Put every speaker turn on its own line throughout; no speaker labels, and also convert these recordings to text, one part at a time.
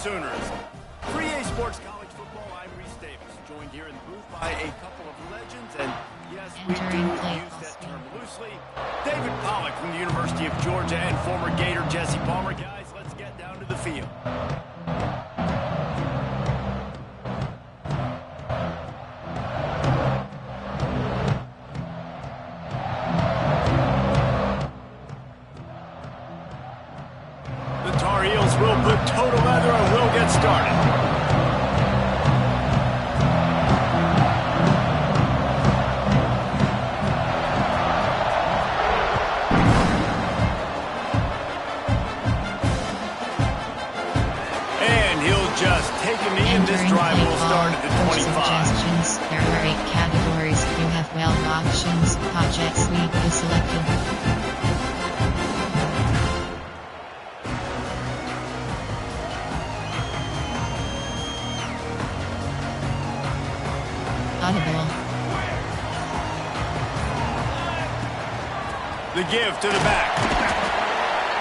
Sooners. 3A Sports College Football, I'm Reese Davis, joined here in the booth by a couple of legends, and yes, we do use that term loosely. David Pollock from the University of Georgia and former Gator Jesse Palmer. Guys, let's get down to the field. Will put total leather and we'll get started. And he'll just take a knee, and this drive will start at the 25.
Suggestions. There are 8 categories. You have well options. Project suite is selected.
The give to the back.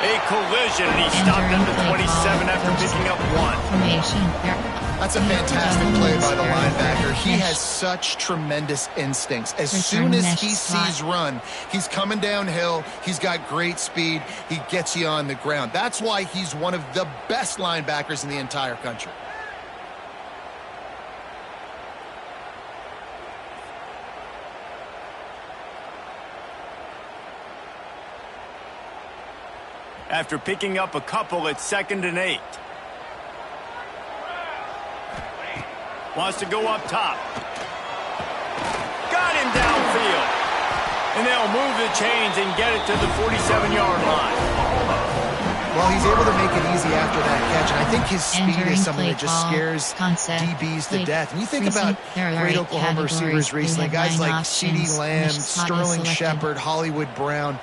A collision, and he stopped at the 27 after picking up 1.
That's a fantastic play by the linebacker. He has such tremendous instincts. As soon as he sees run, he's coming downhill. He's got great speed. He gets you on the ground. That's why he's one of the best linebackers in the entire country.
After picking up a couple at 2nd and 8. Wants to go up top. Got him downfield. And they'll move the chains and get it to the 47-yard line.
Well, he's able to make it easy after that catch, and I think his speed is something that just scares DBs to death. And you think about great Oklahoma receivers recently, guys like CeeDee Lamb, Sterling Shepard, Hollywood Brown.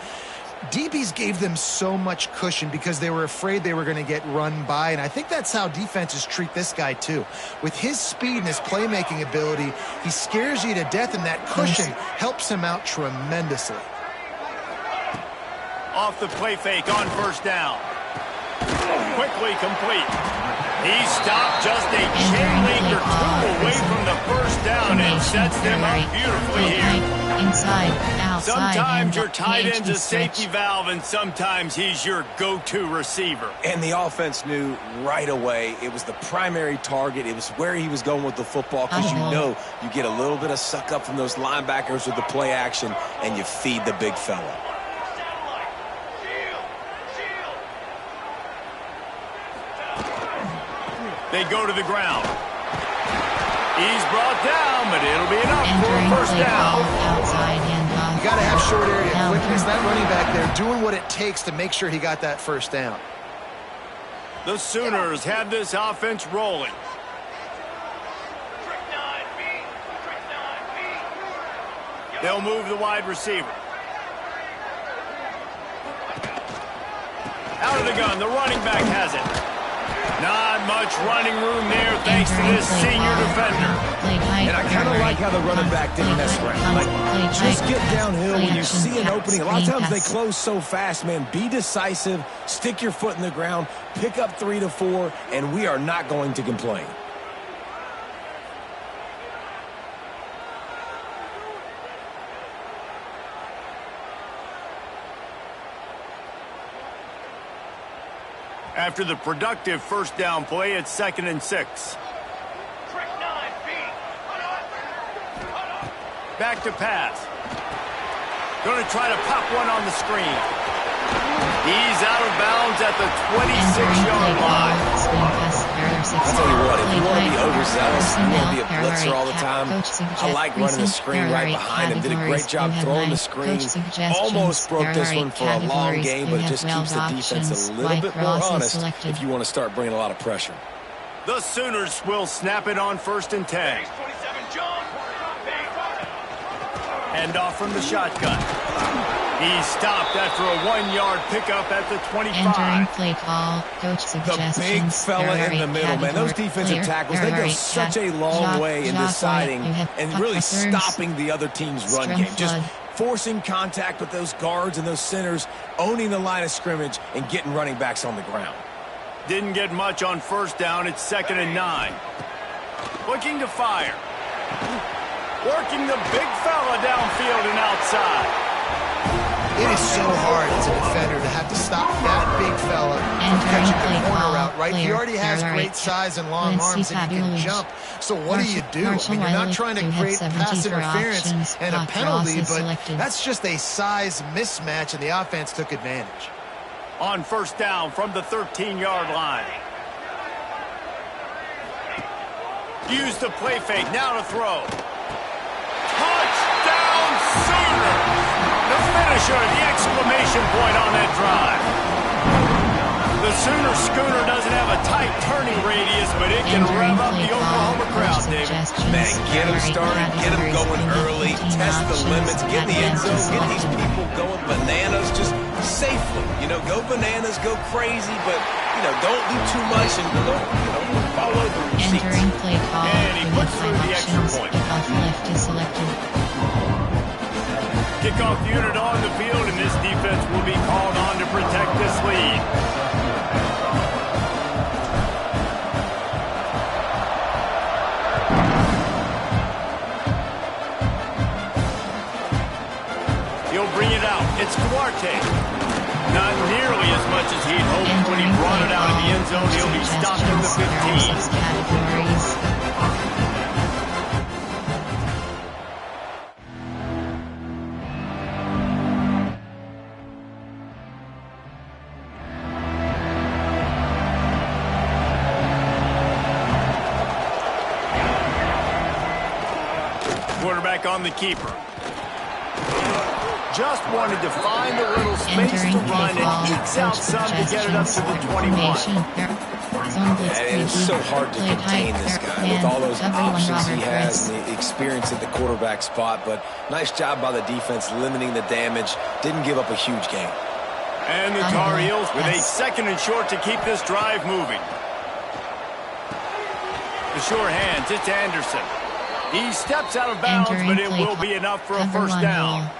DBs gave them so much cushion because they were afraid they were going to get run by, and I think that's how defenses treat this guy too. With his speed and his playmaking ability, he scares you to death, and that cushion helps him out tremendously.
Off the play fake on 1st down. Quickly complete. He stopped just a chain link or 2 away from the 1st down and sets them up beautifully here.
Inside, outside,
sometimes your tight end's a safety valve, and sometimes he's your go-to receiver.
And the offense knew right away it was the primary target. It was where he was going with the football, because you know you get a little bit of suck up from those linebackers with the play action, and you feed the big fella.
They go to the ground. He's brought down, but it'll be enough for a 1st down.
You got to have short area quickness. That running back there doing what it takes to make sure he got that 1st down.
The Sooners have this offense rolling. They'll move the wide receiver. Out of the gun, the running back has it. Not much running room there thanks to this senior defender.
And I kind of like how the running back didn't mess around. Like, just get downhill when you see an opening. A lot of times they close so fast, man. Be decisive, stick your foot in the ground, pick up 3 to 4, and we are not going to complain.
After the productive 1st down play, it's 2nd and 6. Back to pass. Going to try to pop one on the screen. He's out of bounds at the 26-yard line.
I'll tell you what, if you want to be overzealous, you want to be a blitzer all the time, I like running the screen right behind him. Did a great job throwing the screen. Almost broke this one for a long game, but it just keeps the defense a little bit more honest if you want to start bringing a lot of pressure.
The Sooners will snap it on 1st and 10. Hand off from the shotgun. He stopped after a 1-yard pickup at the 25.
Entering play call, coach suggestions.
The big fella in the middle, man. Those defensive tackles, they go such a long way in deciding and really stopping the other team's run game. Just forcing contact with those guards and those centers, owning the line of scrimmage, and getting running backs on the ground.
Didn't get much on first down. It's 2nd and 9. Looking to fire. Working the big fella downfield and outside.
It is so hard as a defender to have to stop that big fella from catching the corner route, right? He already has great size and long arms and he can jump. So what do you do? I mean, you're not trying to create pass interference and a penalty, but that's just a size mismatch, and the offense took advantage.
On first down from the 13-yard line. Use the play fake. Now to throw. Touchdown Sooners! The finisher, the exclamation point on that drive. The Sooner schooner doesn't have a tight turning radius, but it can rev up the Oklahoma crowd, David.
Man, get them started, get them going early, test the limits, get the end zone, get these people going bananas just safely. You know, go bananas, go crazy, but, you know, don't do too much and don't, fall over the receipts.
Entering play call.
And he puts through the extra point.
Kickoff left is selected.
Kickoff unit on the field, and this defense will be called on to protect this lead. He'll bring it out. It's Duarte. Not nearly as much as he'd hoped when he brought it out of the end zone. He'll be stopped in the 15.
Categories.
Quarterback on the keeper. Just wanted to find a little space to run and ekes out some to get it up to the 21.
It's so hard to contain this guy with all those options he has and the experience at the quarterback spot, but nice job by the defense limiting the damage. Didn't give up a huge game.
And the Tar Heels with a 2nd and short to keep this drive moving. The sure hands, it's Anderson. He steps out of bounds, but it will be enough for a first down.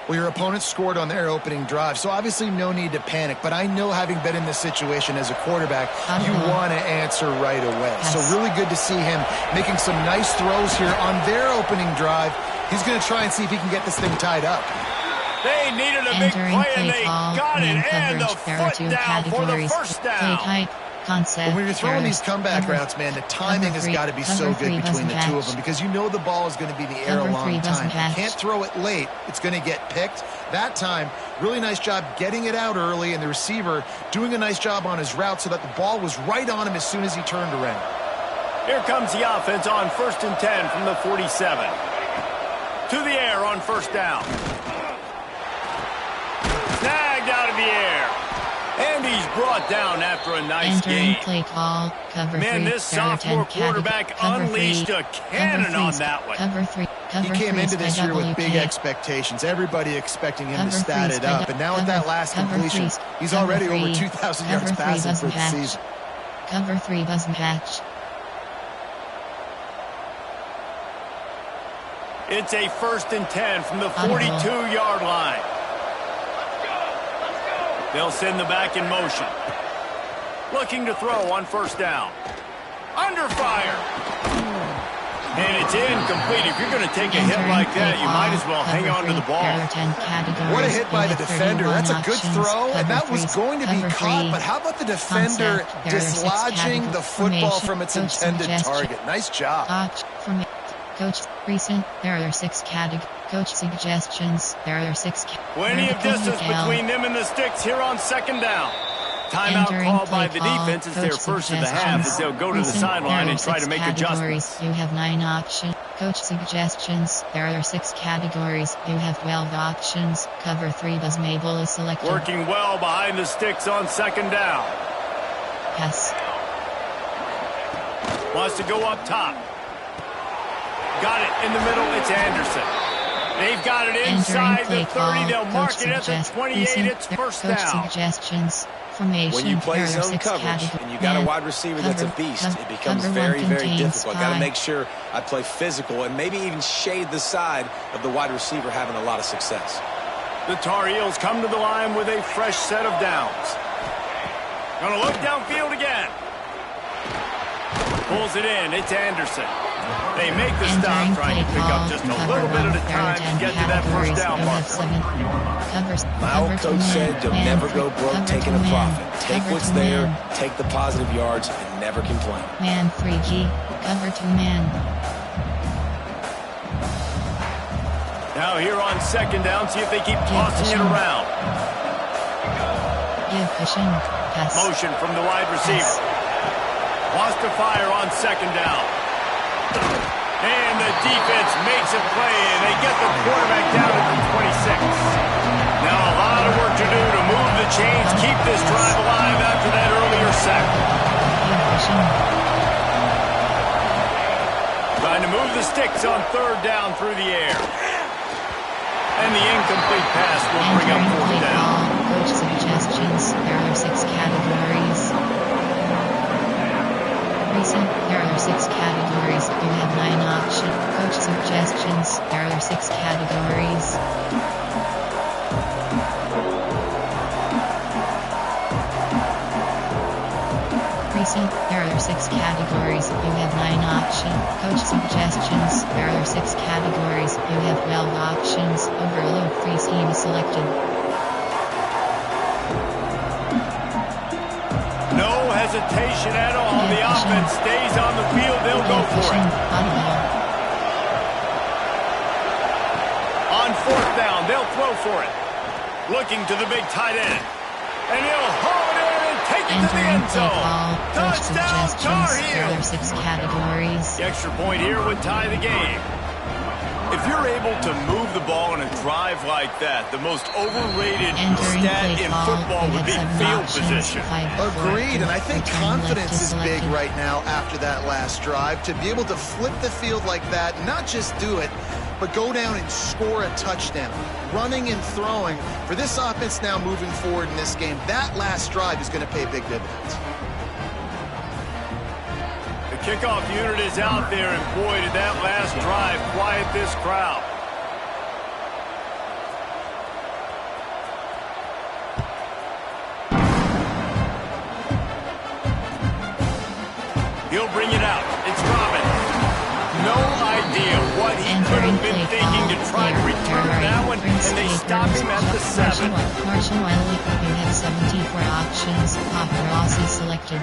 Well, your opponent scored on their opening drive, so obviously no need to panic. But I know, having been in this situation as a quarterback, you want to answer right away. So really good to see him making some nice throws here on their opening drive. He's going to try and see if he can get this thing tied up.
They needed a big play, and they got it, and the foot down for the first down.
But when you're throwing these comeback routes, man, the timing has got to be so good between the two of them, because you know the ball is going to be in the air a long time. You can't throw it late. It's going to get picked. That time, really nice job getting it out early, and the receiver doing a nice job on his route so that the ball was right on him as soon as he turned around.
Here comes the offense on 1st and 10 from the 47. To the air on first down. Snagged out of the air. And he's brought down after a nice game.
Play call, cover
Man, this sophomore quarterback unleashed a cannon on that one.
He came into this year with big expectations. Everybody expecting him to stat it up. And now with that last completion, he's already over 2,000 yards passing for the season.
Cover 3 doesn't catch.
It's a 1st and 10 from the 42-yard line. They'll send the back in motion. Looking to throw on first down. Under fire. And it's incomplete. If you're going to take a hit like that, you might as well hang on to the ball.
What a hit by the defender. That's a good throw, and that was going to be caught. But how about the defender dislodging the football from its intended target? Nice job.
Coach, recent, there are 6 categories. Coach suggestions, there are 6
Plenty of distance between them and the sticks here on 2nd down. Timeout called by the defense is their first of the half, as they'll go to the sideline and try to make adjustments.
You have 9 options. Coach suggestions, there are 6 categories. You have 12 options. Cover 3 does Mabel is selected.
Working well behind the sticks on 2nd down.
Pass.
Wants to go up top. Got it in the middle. It's Anderson. They've got it inside the 30. They'll mark it at the 28. It's first down.
Suggestions. Formation.
When you play zone coverage and you got a wide receiver that's a beast, it becomes very, very difficult. Got to make sure I play physical and maybe even shade the side of the wide receiver having a lot of success.
The Tar Heels come to the line with a fresh set of downs. Gonna look downfield again. Pulls it in. It's Anderson. They make the stop, trying to pick up just a little bit at a time to get to that first down marker.
My old coach said you'll never go broke taking a profit. Take what's there, take the positive yards, and never complain.
Man 3G, cover 2 man.
Now here on second down, see if they keep tossing it around. Motion from the wide receiver. Wants to fire on second down. And the defense makes a play, and they get the quarterback down at the 26. Now a lot of work to do to move the chains, keep this drive alive after that earlier sack. Trying to move the sticks on third down through the air. And the incomplete pass will bring up fourth down.
Coach suggestions, there are 6 categories. Recent, there are 6 categories. You have 9 options. Coach suggestions, there are 6 categories. Recent, there are 6 categories. You have 9 options. Coach suggestions, there are 6 categories. You have 12 options. Overload 3 scheme selected.
No hesitation at all. The offense stays on the field. They'll go for it. On fourth down, they'll throw for it. Looking to the big tight end. And he'll haul it in and take it to the end zone. Touchdown, Tar Heels.
There are 6 categories.
The extra point here would tie the game. If you're able to move the ball in a drive like that, the most overrated stat in football would be field position.
Agreed, and I think confidence is big right now after that last drive. To be able to flip the field like that, not just do it, but go down and score a touchdown. Running and throwing. For this offense now moving forward in this game, that last drive is going to pay big dividends.
Kickoff unit is out there, and boy, did that last drive quiet this crowd. He'll bring it out. It's Robin. No idea what he could have been thinking to try to return that one, and they stop him at the 7.
Marshall Wiley, you have 74 options. Papa Rossi selected.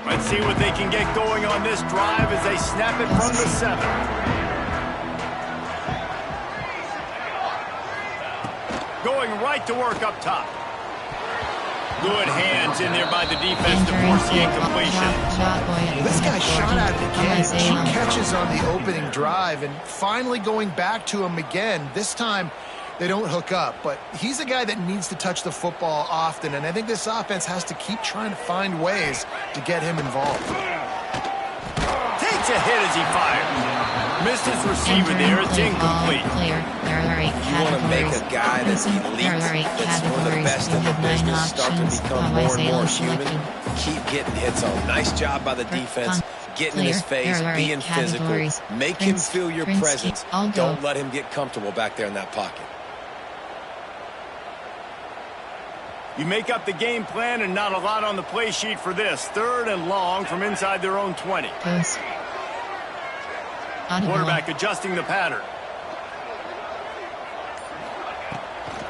Let's see what they can get going on this drive as they snap it from the 7. Going right to work up top. Good hands in there by the defense to force the incompletion.
This guy shot at it again. 2 catches on the opening drive, and finally going back to him again. This time, they don't hook up, but he's a guy that needs to touch the football often, and I think this offense has to keep trying to find ways to get him involved.
Takes a hit as he fires. Missed his receiver there. It's incomplete.
You want to make a guy that's elite, that's one of the best in the business, start to become more and more human. Keep getting hits on. Nice job by the defense. Getting in his face, being physical. Make him feel your presence. Don't let him get comfortable back there in that pocket.
You make up the game plan and not a lot on the play sheet for this. 3rd and long from inside their own 20. Quarterback adjusting the pattern.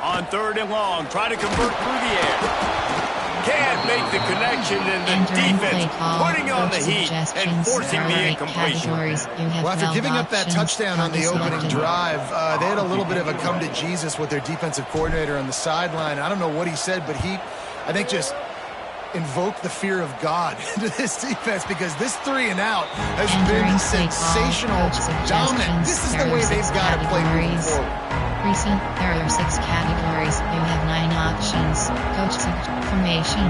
On 3rd and long, try to convert through the air. Can't make the connection, and the defense putting on the heat and forcing the incompletion.
Well, after giving up that touchdown on the opening drive, they had a little bit of a come to Jesus with their defensive coordinator on the sideline. I don't know what he said, but he, I think, just invoked the fear of God into this defense, because this 3 and out has been sensational, dominant. This is the way they've got to play moving forward.
Recent, there are 6 categories. You have 9 options. Coach formation.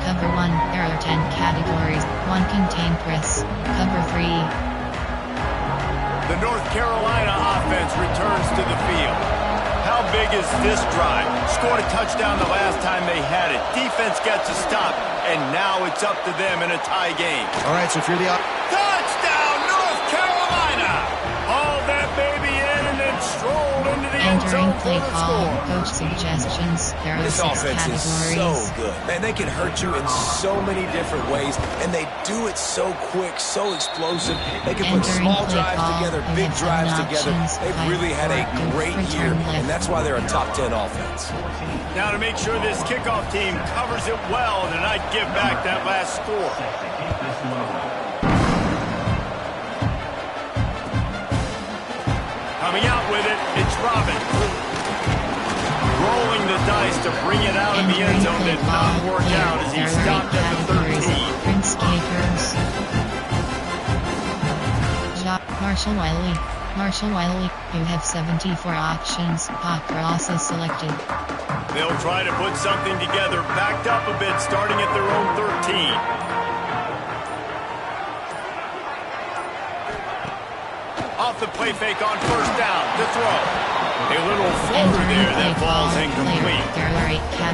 Cover 1, there are 10 categories. 1 contain press. Cover 3.
The North Carolina offense returns to the field. How big is this drive? Scored a touchdown the last time they had it. Defense gets a stop, and now it's up to them in a tie game.
All right, so if you're the
touchdown, North Carolina! All that baby in and then strolled into the end
Entering play call, coach suggestions. There are
This
6
offense
categories.
is so good. Man, they can hurt you in so many different ways, and they do it so quick, so explosive. They can put small drives together, big drives together. They've really had a great year, and that's why they're a top 10 offense.
Now to make sure this kickoff team covers it well to not give back that last score. Coming out with it, it's Robin. Rolling the dice to bring it out of the end zone did not work out as he stopped at the 13.
Prince Capers. Marshall Wiley, you have 74 options. Hopper also selected.
They'll try to put something together, backed up a bit, starting at their own 13. Off the play fake on first down, to throw. A little floater there that falls incomplete.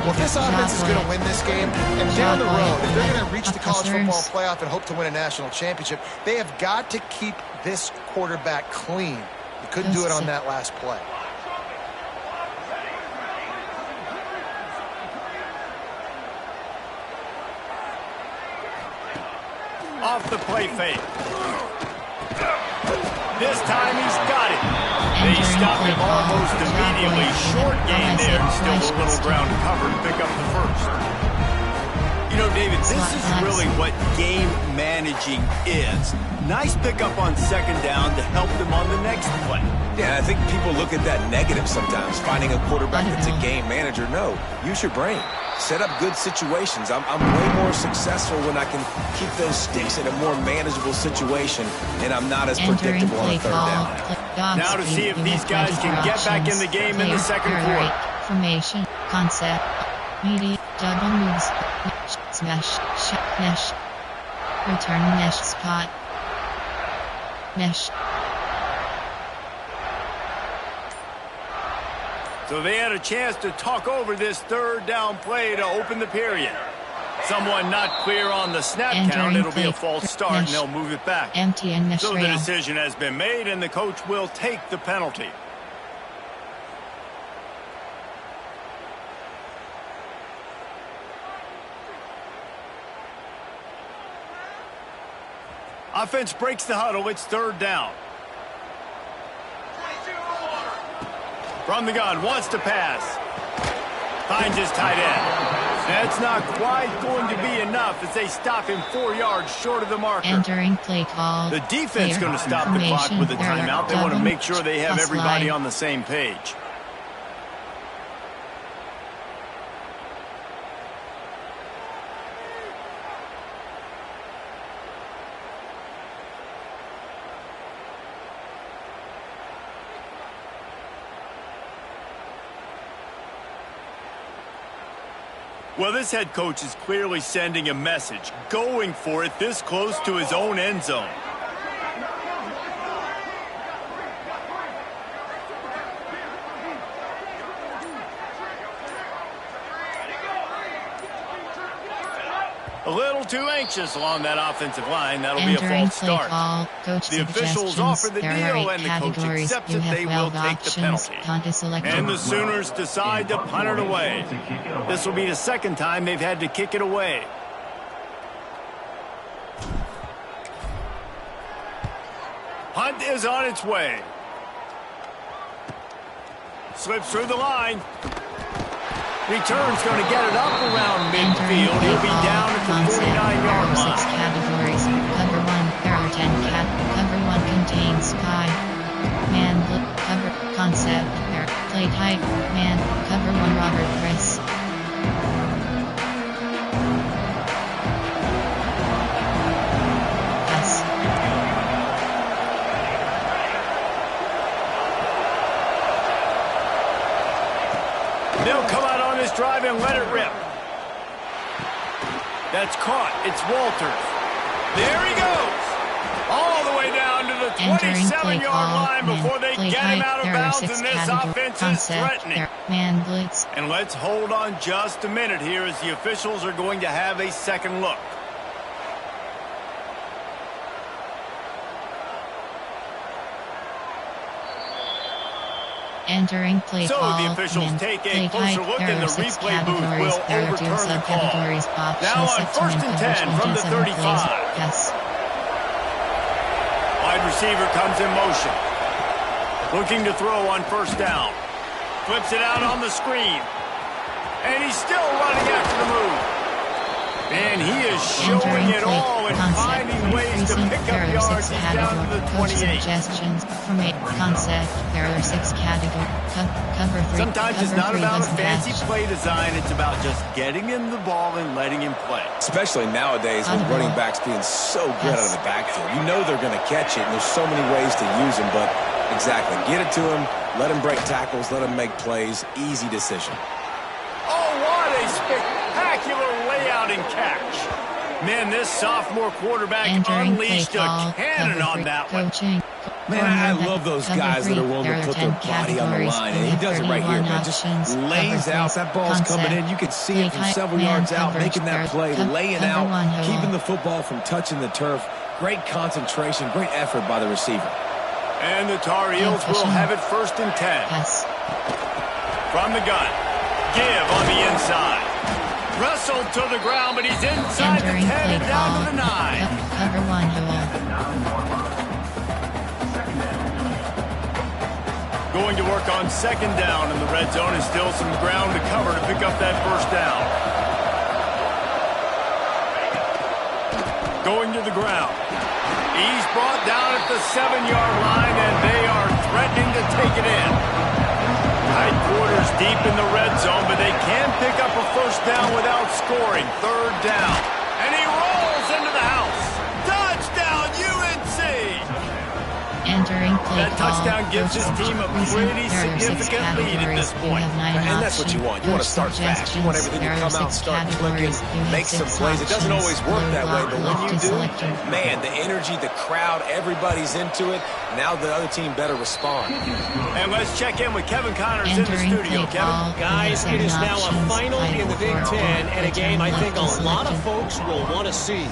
Well, if this offense is going to win this game, and down the road, if they're going to reach the college football playoff and hope to win a national championship, they have got to keep this quarterback clean. He couldn't do it on that last play.
Off the play fake. This time he's got it. They stopped him almost immediately. Short gain there. Still a little ground cover to pick up the first. You know, David, this is really what game managing is. Nice pickup on second down to help them on the next play.
Yeah, I think people look at that negative sometimes, finding a quarterback that's a game manager. No, use your brain. Set up good situations. I'm way more successful when I can keep those sticks in a more manageable situation, and I'm not as predictable on third down.
Now to see if these guys can get back in the game in the second quarter.
Formation, concept, media, double moves, smash, mesh, return mesh spot, mesh.
So they had a chance to talk over this third down play to open the period. Someone not clear on the snap count. It'll be a false start, and they'll move it back.
Empty and mesh
so
rail.
The decision has been made, and the coach will take the penalty. Offense breaks the huddle. It's third down. From the gun, wants to pass. Finds his tight end. That's not quite going to be enough as they stop him 4 yards short of the marker.
Entering play call.
The defense going to stop the clock with a timeout. They want to make sure they have everybody on the same page. Well, this head coach is clearly sending a message, going for it this close to his own end zone. A little too anxious along that offensive line. That'll be a false start. The officials offer the deal, and the coach accepts it. They will take the penalty. And the Sooners decide to punt it away. This will be the second time they've had to kick it away. Punt is on its way. Slips through the line. Return's going to get it up around midfield. He'll be down at the 49-yard line.
6 categories. Cover 1, there are 10 Cover 1 contains pie. Man, cover, concept, play type, man, cover 1 Robert Chris. Yes.
They'll come out on this drive and let it rip. That's caught. It's Walters. There he goes. All the way down to the 27-yard line before they get him out of bounds, and this offense is threatening.
Man blitz.
And let's hold on just a minute here as the officials are going to have a second look.
Entering play
So
call.
the officials take a closer look and the replay booth will
There are two
overturn the call.
subcategories.
Now on first and 10 from the 35.
Yes.
Wide receiver comes in motion. Looking to throw on first down. Flips it out on the screen. And he's still running after the move. And he is showing it all and finding ways to pick up yards. He's down to the 28.
Suggestions from a concept. There are 6 categories. Cover 3.
Sometimes it's not about a fancy play design. It's about just getting him the ball and letting him play.
Especially nowadays with running backs being so good out of the backfield. You know they're going to catch it, and there's so many ways to use them. But exactly, get it to him, let him break tackles, let him make plays. Easy decision.
Oh, what a spectacular layout and catch. Man, this sophomore quarterback unleashed a cannon on that one.
Man, I love those guys that are willing to put their body on the line. And he does it right here, man. Just lays out. That ball's coming in. You can see it from several yards out, making that play, laying out, keeping the football from touching the turf. Great concentration, great effort by the receiver.
And the Tar Heels will have it first and 10. From the gun. Give on the inside. Wrestled to the ground, but he's inside the 10 and down to the 9.
Cover 1 hole.
Going to work on second down in the red zone and still some ground to cover to pick up that first down. Going to the ground. He's brought down at the 7-yard line, and they are threatening to take it in. Tight quarters deep in the red zone, but they can pick up a first down without scoring. Third down. And he rolls into the house. Touchdown, UNC!
Entering play
that touchdown gives his team a pretty significant lead at this point.
And that's what you want. You want to start fast. You want everything to come out, start clicking, make some plays. It doesn't always work that way, but when you do, man, the energy, the crowd, everybody's into it. Now the other team better respond.
And let's check in with Kevin Connors in the studio. Kevin?
Guys, it is now a final in the Big Ten, and a game I think a lot of folks will want to see.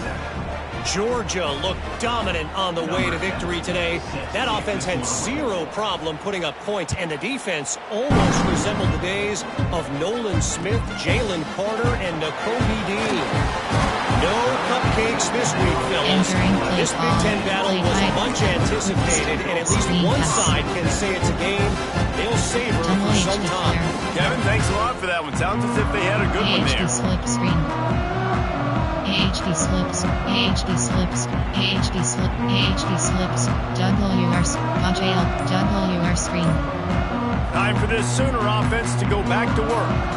Georgia looked dominant on the way to victory today. That offense had zero problem putting up points, and the defense almost resembled the days of Nolan Smith, Jalen Carter, and Nakobe Dean. No cupcakes this week, fellas. This Big Ten battle was much anticipated, and at least one side can say it's a game they'll savor for some time.
Kevin, thanks a lot for that one. Sounds as if they had a good one there.
Slip screen. AHD slips, AHD slips, AHD slip, AHD slips, WR screen.
Time for this Sooner offense to go back to work.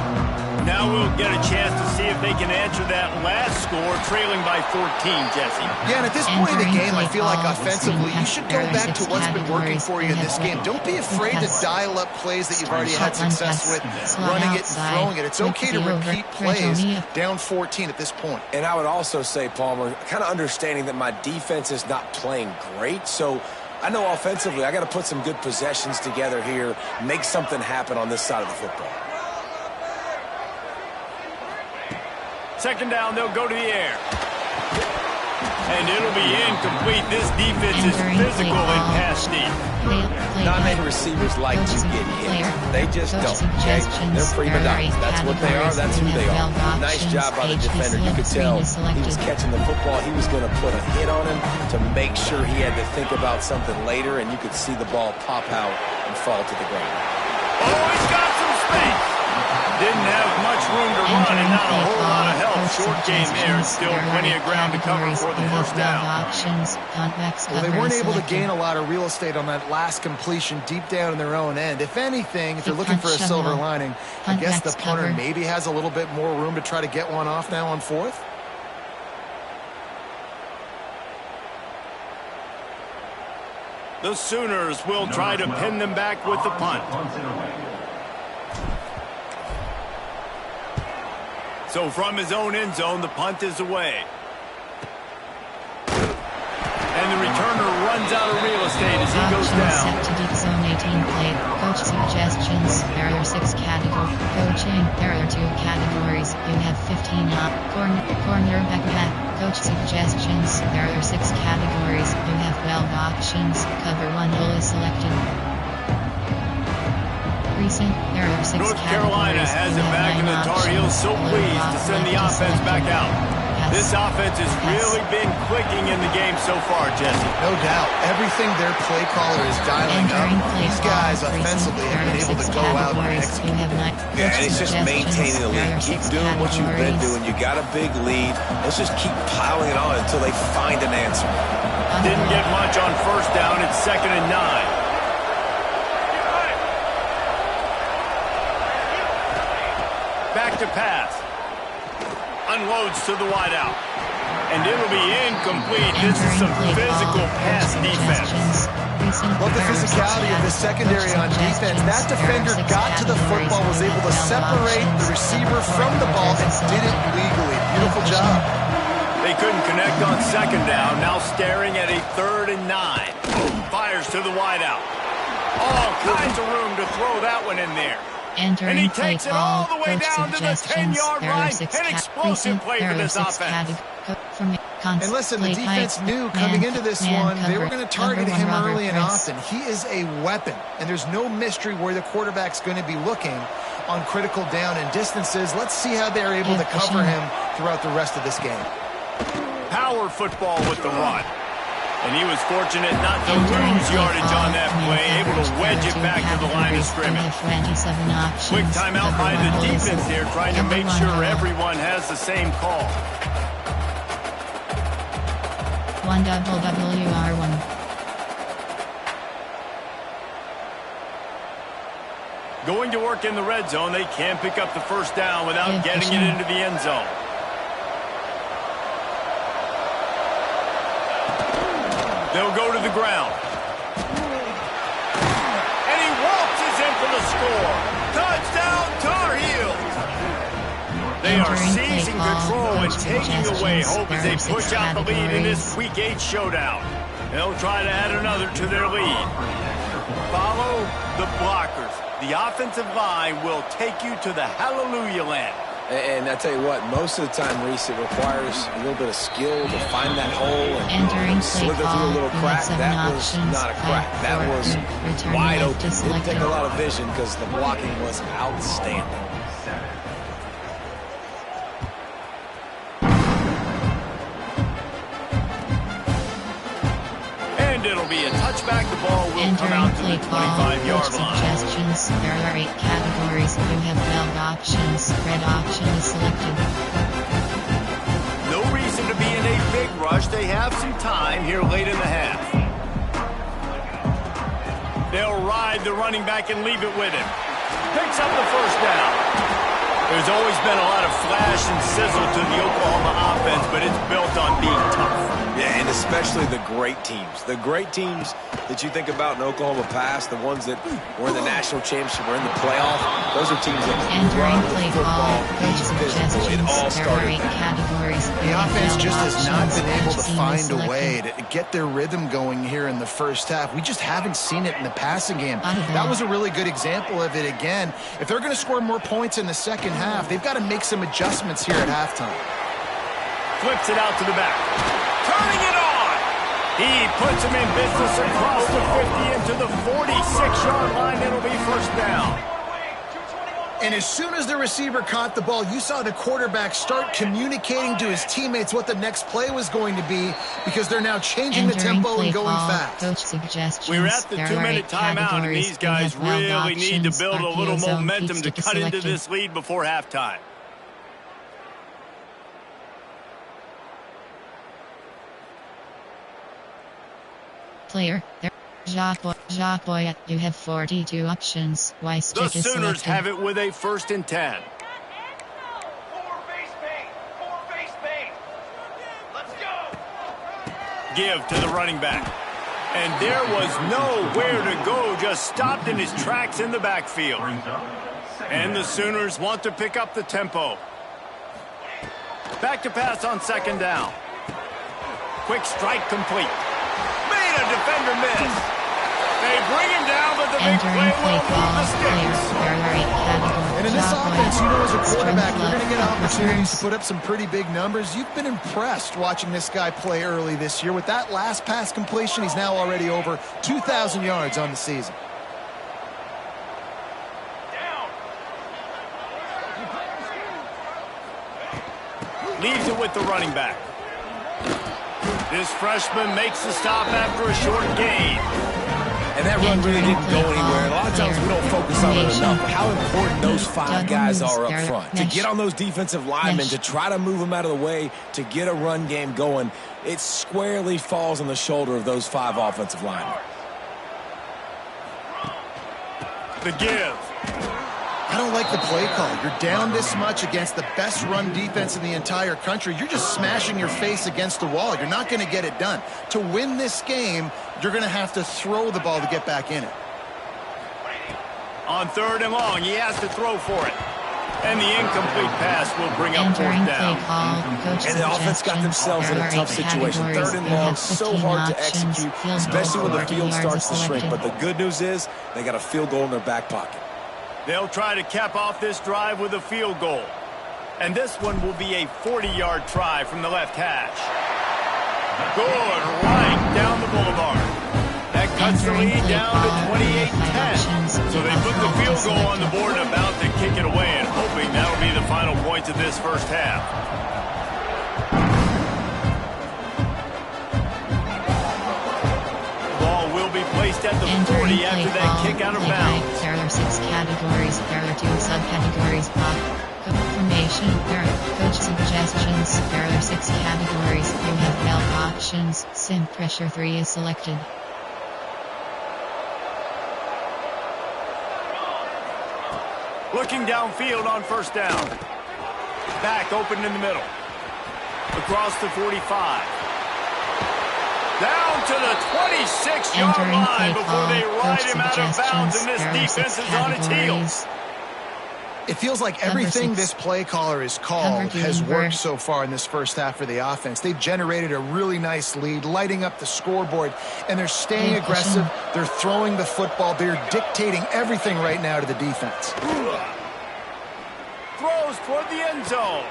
Now we'll get a chance to see if they can answer that last score, trailing by 14, Jesse.
Yeah, and at this point in the game, I feel like offensively, you should go back to what's been working for you in this game. Don't be afraid to dial up plays that you've already had success with, running it and throwing it. It's okay to repeat plays down 14 at this point.
And I would also say, Palmer, kind of understanding that my defense is not playing great, so I know offensively I got to put some good possessions together here, make something happen on this side of the football.
Second down, they'll go to the air. And it'll be incomplete. This defense is physical and pass deep.
Not many receivers like to get hit. They just don't, okay? They're prima donnas. That's what they are. That's who they are. Nice job by the defender. You could tell he was catching the football. He was going to put a hit on him to make sure he had to think about something later, and you could see the ball pop out and fall to the ground.
Oh, he's got some space. Didn't have much room to run and not a whole lot of help. Short game there and still plenty of ground to cover for the first down.
Well, they weren't able to gain a lot of real estate on that last completion deep down in their own end. If anything, if they're looking for a silver lining, I guess the punter maybe has a little bit more room to try to get one off now on fourth.
The Sooners will try to pin them back with the punt. So from his own end zone, the punt is away. And the returner runs out of real estate as he goes down.
Set to deep zone 18 play. Coach suggestions. There are 6 categories. Coaching. There are 2 categories. You have 15 cornerback back. Coach suggestions. There are 6 categories. You have 12 options. Cover 1 hole is selected.
North Carolina has it back, and the Tar Heels so pleased to send the offense back out. This offense has really been clicking in the game so far, Jesse.
No doubt. Everything their play caller is dialing up. These guys offensively have been able to go out and execute.
Yeah, and it's just maintaining the lead. Keep doing what you've been doing. You got a big lead. Let's just keep piling it on until they find an answer.
Didn't get much on first down. It's 2nd and 9. Back to pass. Unloads to the wideout. And it'll be incomplete. This is some physical pass defense.
Love the physicality of the secondary on defense. That defender got to the football, was able to separate the receiver from the ball, and did it legally. Beautiful job.
They couldn't connect on 2nd down. Now staring at a 3rd and 9. Fires to the wideout. All kinds of room to throw that one in there. And he takes it all the way down to the 10-yard line. An explosive play for this offense.
And listen, the defense knew coming into this one, they were going to target him early and often. He is a weapon, and there's no mystery where the quarterback's going to be looking on critical down and distances. Let's see how they're able to cover him throughout the rest of this game.
Power football with the run. And he was fortunate not to lose yardage on that play, able to wedge it back to the line of scrimmage. Quick timeout by the defense here, trying to make sure everyone has the same call.
1WWR1.
Going to work in the red zone, they can't pick up the first down without getting it into the end zone. They'll go to the ground. And he waltzes in for the score. Touchdown, Tar Heels. They are seizing control and taking away hope as they push out the lead in this Week 8 showdown. They'll try to add another to their lead. Follow the blockers. The offensive line will take you to the hallelujah land.
And I tell you what, most of the time, Reese, it requires a little bit of skill to find that hole and slither through a little crack. That was not a crack. That was wide open. It didn't take a lot of vision because the blocking was outstanding.
And it'll be a touchback. The ball will come out to the 25-yard line.
Suggestions. There are 8 categories. You have 12 options. Red option is selected.
No reason to be in a big rush. They have some time here late in the half. They'll ride the running back and leave it with him. Picks up the first down. There's always been a lot of flash and sizzle to the Oklahoma offense, but it's built on being tough.
Yeah, and especially the great teams. The great teams that you think about in Oklahoma past, the ones that were in the national championship or in the playoff, those are teams that run the football, be physical. It all started there.
The offense just has not been able to find a way to get their rhythm going here in the first half. We just haven't seen it in the passing game. That was a really good example of it again. If they're going to score more points in the second half, they've got to make some adjustments here at halftime.
Flips it out to the back. Turning it on. He puts him in business across the 50 into the 46-yard line. It'll be first down.
And as soon as the receiver caught the ball, you saw the quarterback start communicating to his teammates what the next play was going to be because they're now changing the tempo and going fast.
We're at the 2-minute timeout, and these guys really need to build a little momentum to cut into this lead before halftime.
Player, Jacques Boyette, you have 42 options.
The Sooners have it with a 1st and 10. Let's go. Give to the running back. And there was nowhere to go, just stopped in his tracks in the backfield. And the Sooners want to pick up the tempo. Back to pass on 2nd down. Quick strike complete. Made a defender miss. They bring him down, but the big play will move the sticks.
And in this offense, you know, as a quarterback, you're going to get opportunities to put up some pretty big numbers. You've been impressed watching this guy play early this year. With that last pass completion, he's now already over 2,000 yards on the season.
with the running back. This freshman makes the stop after a short gain.
And that run really didn't go anywhere. A lot of times we don't focus on it enough, but how important those 5 guys are up front. To get on those defensive linemen, to try to move them out of the way, to get a run game going, it squarely falls on the shoulder of those 5 offensive linemen.
The give.
I don't like the play call. You're down this much against the best run defense in the entire country. You're just smashing your face against the wall. You're not going to get it done. To win this game, you're going to have to throw the ball to get back in it.
On 3rd and long, he has to throw for it. And the incomplete pass will bring up 4th down.
And the offense got themselves in a tough situation. 3rd and long, so hard to execute, especially when the field starts to shrink. But the good news is they got a field goal in their back pocket.
They'll try to cap off this drive with a field goal. And this one will be a 40-yard try from the left hash. Good, right down the boulevard. That cuts the lead down to 28-10. So they put the field goal on the board and about to kick it away, and hoping that'll be the final point of this first half. Ball will be placed at the 40 after that kick out of bounds.
There are 6 categories. There are 2 subcategories. Formation. There are coach suggestions. There are 6 categories. You have help options. Sim pressure 3 is selected.
Looking downfield on 1st down. Back open in the middle. Across the 45. Down to the 26-yard line before they ride him out of bounds, and this defense is on its heels.
It feels like everything this play caller has called has worked so far in this first half for the offense. They've generated a really nice lead, lighting up the scoreboard, and they're staying aggressive. They're throwing the football. They're dictating everything right now to the defense.
Throws toward the end zone.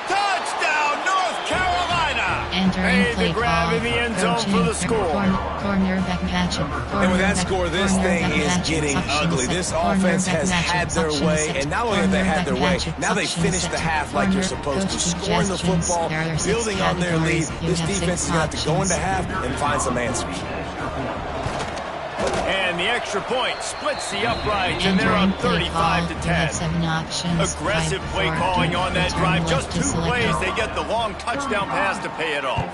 Touchdown, North Carolina! Made the grab in the end zone for the score.
And with that score, this thing is getting ugly. This offense has had their way, and not only have they had their way, now they finished the half like you're supposed to, scoring the football, building on their lead. This defense is going to have to go into half and find some answers.
And the extra point splits the uprights, and they're up 35-10. Aggressive play calling on that drive. Just 2 plays, they get the long touchdown pass to pay it off.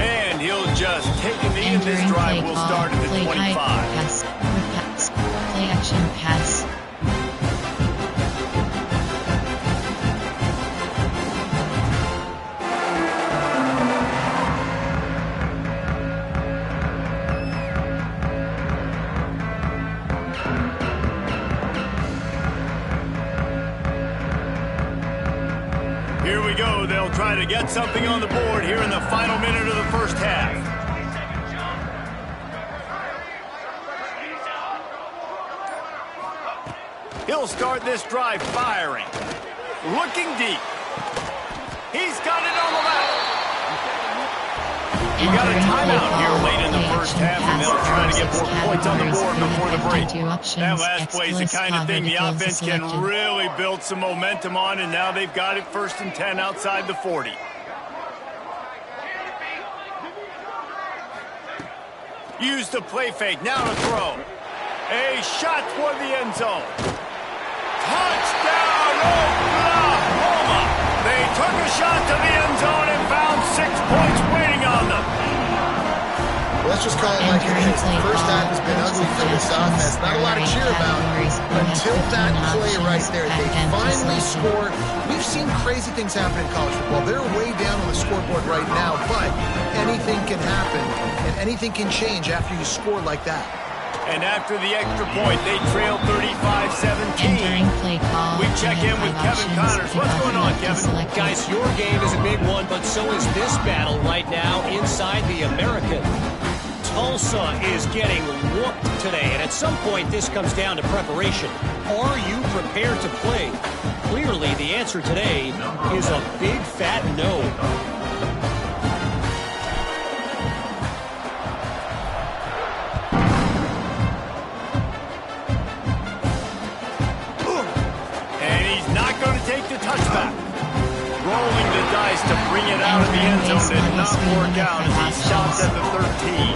And he'll just take a knee, and this drive will start at the 25.
Play action pass.
Here we go. They'll try to get something on the board here in the final minute of the first half. He'll start this drive firing. Looking deep. He's got it on the left. We got a timeout here late in the first half, and they'll try to get more points on the board before the break. That last play is the kind of thing the offense can really build some momentum on, and now they've got it 1st and 10 outside the 40. Use the play fake, now to throw. A shot toward the end zone. Touchdown, Oklahoma! They took a shot to the end zone and found 6 points waiting on them.
Let's just call it like it is. The first half has been ugly for this offense. Not a lot to cheer about until that play right there. They finally score. We've seen crazy things happen in college football. They're way down on the scoreboard right now, but anything can happen, and anything can change after you score like that.
And after the extra point, they trail 35-17. We check in with Kevin Connors. What's going on, Kevin?
Guys, your game is a big one, but so is this battle right now inside the American. Tulsa is getting whooped today, and at some point this comes down to preparation. Are you prepared to play? Clearly, the answer today is a big fat no.
take the touchback. Rolling the dice to bring it out of the end zone did not work out as he stopped at the 13.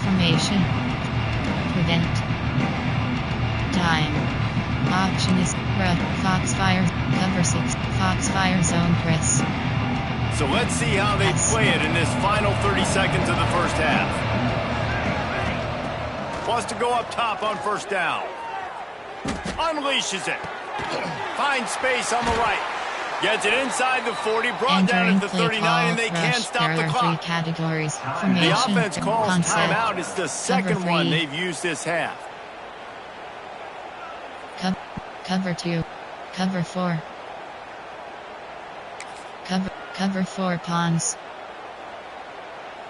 Formation. Prevent. Time. Option is Foxfire. Cover 6. Foxfire zone press.
So let's see how they play it in this final 30 seconds of the first half. Wants to go up top on first down. Unleashes it. Finds space on the right. Gets it inside the 40, brought down at the 39, and they can't stop the clock.
Categories.
The offense calls timeout. It's the second one they've used this half.
Cover 2. Cover 4. Cover 4 pawns.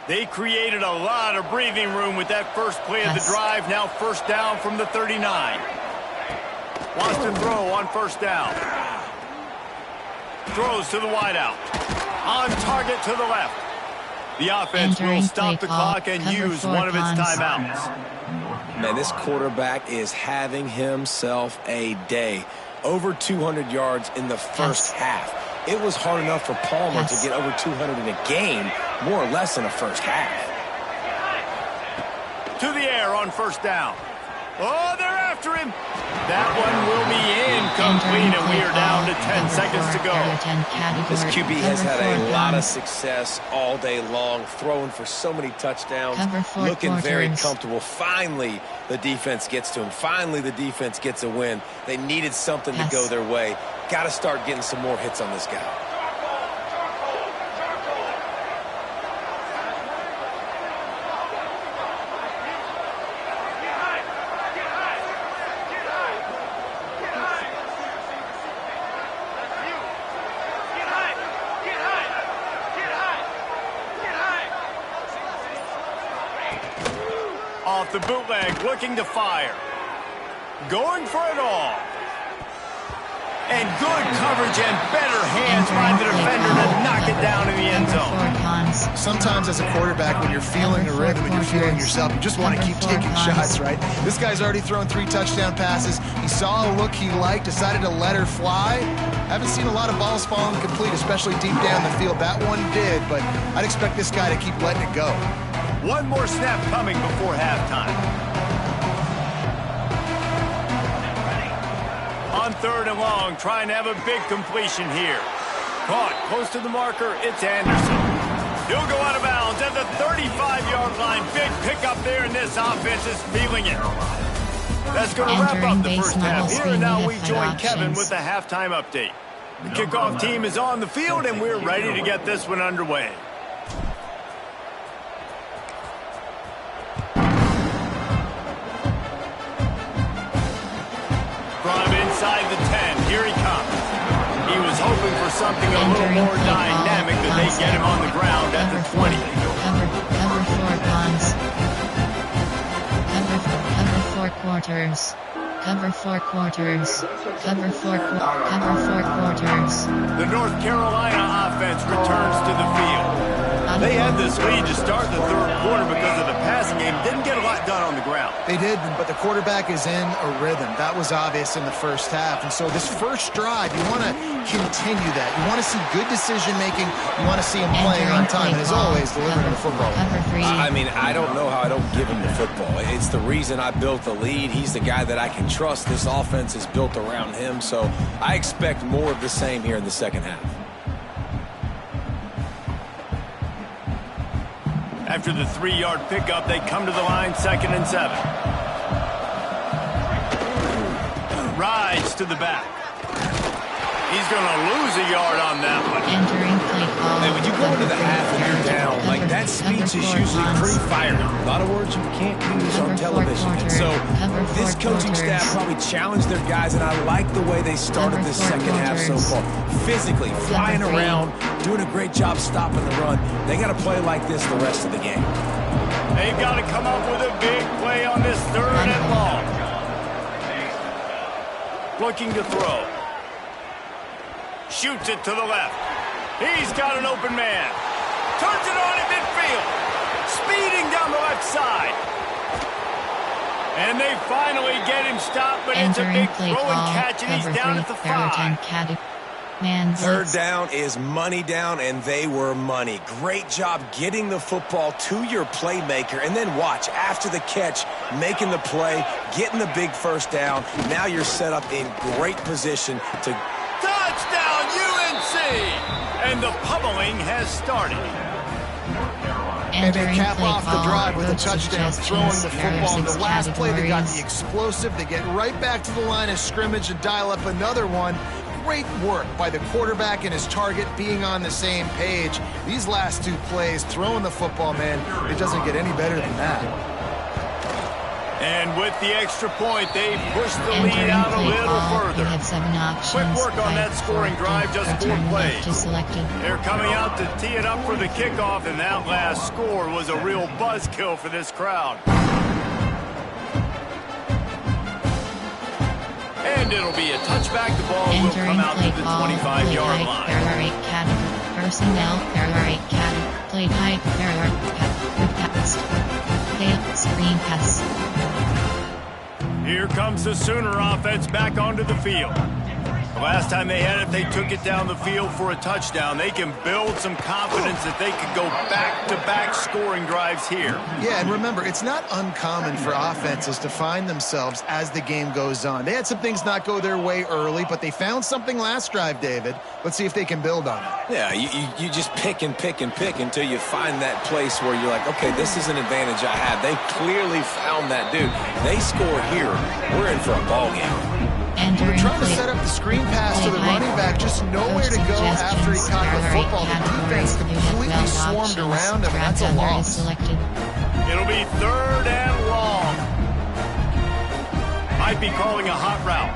They created a lot of breathing room with that first play of the drive. Now first down from the 39. Wants to throw on first down. Throws to the wideout. On target to the left. The offense will stop the clock and use one of its timeouts.
Man, this quarterback is having himself a day. Over 200 yards in the first half. It was hard enough for Palmer to get over 200 in a game, more or less in a first half.
To the air on first down. Oh, they're after him. That one will be incomplete, and we are down to 10 seconds to go.
This QB has had a lot of success all day long, throwing for so many touchdowns, looking very comfortable. Finally, the defense gets to him. Finally, the defense gets a win. They needed something to go their way. Got to start getting some more hits on this guy.
Off the bootleg, looking to fire. Going for it all. And good coverage and better hands by the defender to knock it down in the end zone.
Sometimes as a quarterback, when you're feeling a rhythm and you're feeling yourself, you just want to keep taking shots, right? This guy's already thrown 3 touchdown passes. He saw a look he liked, decided to let her fly. Haven't seen a lot of balls falling complete, especially deep down the field. That one did, but I'd expect this guy to keep letting it go.
One more snap coming before halftime. On third and long, trying to have a big completion here. Caught close to the marker, it's Anderson. He'll go out of bounds at the 35-yard line. Big pickup there, and this offense is feeling it. That's going to wrap up the first half here, and now we join Kevin with the halftime update. The kickoff team is on the field, and we're ready to get this one underway. From inside the 10, here he comes. He was hoping for something a little more dynamic than they get him on the ground at the 20.
Cover 4 pawns. Cover 4 quarters. Cover 4 quarters. Cover 4 quarters.
The North Carolina offense returns to the field. They had this lead to start the third quarter because of the passing game. Didn't get a lot done on the ground.
They did, but the quarterback is in a rhythm. That was obvious in the first half. And so this first drive, you want to continue that. You want to see good decision-making. You want to see him playing on time. And as always, delivering the football.
I mean, I don't know how I don't give him the football. It's the reason I built the lead. He's the guy that I can trust. This offense is built around him. So I expect more of the same here in the second half.
After the 3-yard pickup, they come to the line, 2nd and 7. Rides to the back. He's going to lose a yard on that one.
Hey, when you go into the half and you're down, like that speech is usually pretty fiery. A lot of words you can't use on television. And so this coaching staff probably challenged their guys, and I like the way they started this second half so far. Physically, flying around, doing a great job stopping the run. They got to play like this the rest of the game.
They've got to come up with a big play on this 3rd and long. Looking to throw. Shoots it to the left. He's got an open man. Turns it on at midfield. Speeding down the left side. And they finally get him stopped, but it's a big throw and catch, and he's down at the 5.
Third down is money down, and they were money. Great job getting the football to your playmaker, and then watch, after the catch, making the play, getting the big first down. Now you're set up in great position to...
Touchdown, UNC! And the pummeling has started.
And they cap off the drive with a touchdown, throwing the football. In the last play, they got the explosive. They get right back to the line of scrimmage and dial up another one. Great work by the quarterback and his target being on the same page. These last 2 plays, throwing the football, man, it doesn't get any better than that.
And with the extra point, they push the lead out a little further. Quick work on that scoring drive, just 4 plays. They're coming out to tee it up for the kickoff, and that last score was a real buzzkill for this crowd. And it'll be a touchback. The ball will come out to the 25-yard line.
Personnel, play type, screen pass.
Here comes the Sooner offense back onto the field. The last time they had it, they took it down the field for a touchdown. They can build some confidence that they could go back-to-back scoring drives here.
Yeah, and remember, it's not uncommon for offenses to find themselves as the game goes on. They had some things not go their way early, but they found something last drive, David. Let's see if they can build on it.
Yeah, you just pick and pick and pick until you find that place where you're like, okay, this is an advantage I have. They clearly found that dude. They score here, we're in for a ball game.
We're trying to set up the screen pass to the running back, just nowhere to go after he caught the football. The defense completely swarmed around him, and that's a loss.
It'll be 3rd and long. Might be calling a hot route.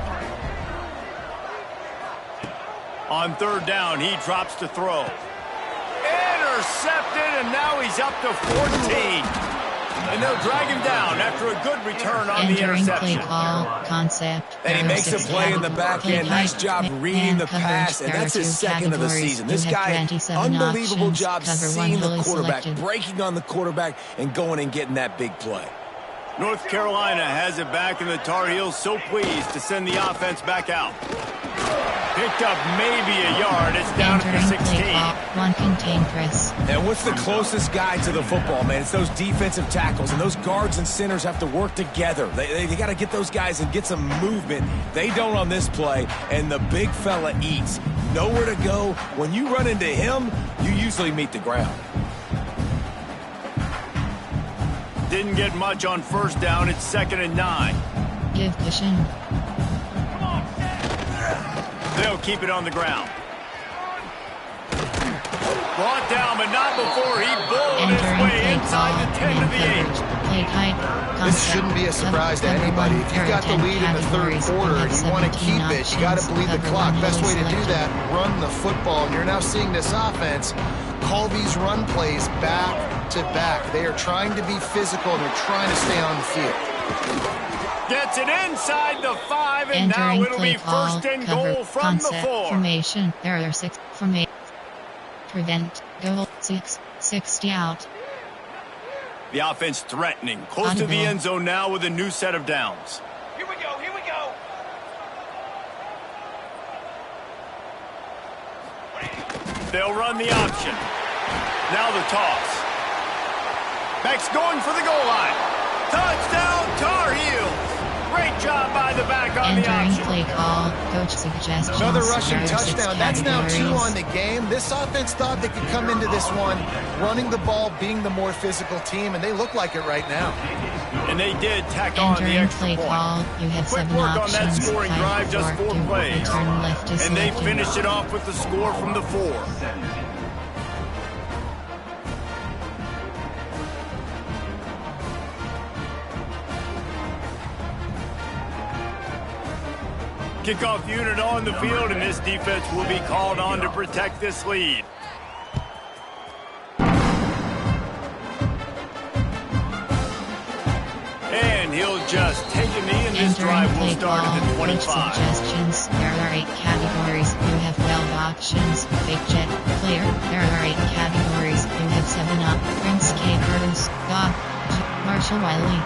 On 3rd down, he drops to throw. Intercepted, and now he's up to 14. And they'll drag him down after a good return on the interception.
Play call, concept,
and he makes a play in the back end. Nice job reading the pass, and that's his 2nd of the season. This guy, unbelievable job seeing the quarterback, breaking on the quarterback, and going and getting that big play.
North Carolina has it back, and the Tar Heels so pleased to send the offense back out. Picked up maybe a yard. It's down at the 16.
One contain press.
And what's the closest guy to the football, man? It's those defensive tackles, and those guards and centers have to work together. They got to get those guys and get some movement. They don't on this play, and the big fella eats. Nowhere to go. When you run into him, you usually meet the ground.
Didn't get much on 1st down. It's 2nd and 9.
Give cushion.
They'll keep it on the ground. Brought down, but not before he bowled his way inside the 10 to the 8.
This shouldn't be a surprise to anybody. If you've got the lead in the 3rd quarter and you want to keep it, you got to bleed the clock. Best way to do that, run the football. And you're now seeing this offense call these run plays back to back. They are trying to be physical, and they're trying to stay on the field.
Gets it inside the 5, and now it'll be 1st and goal from the 4.
Formation, there are 6 formation. Prevent, goal, 6, 60 out.
The offense threatening, close to the end zone now with a new set of downs.
Here we go, here we go.
They'll run the option. Now the toss. Beck's going for the goal line. Touchdown, Tar Heels. Great job by the back on the option.
Play call, coach suggestions.
Another rushing touchdown. That's now 2 on the game. This offense thought they could come into this one running the ball, being the more physical team, and they look like it right now.
And they did tack on the extra point.
Call. You have
Quick
7
work
options.
on that scoring drive, just 4 plays. And they finished it off with the score from the 4. Kickoff unit on the field, and this defense will be called on to protect this lead. And he'll just take a knee, and this drive will start at the 25.
Suggestions. There are 8 categories. You have 12 options. Big jet player. There are 8 categories. You have 7 up. Prince K. Bruce. God. Marshall Wiley.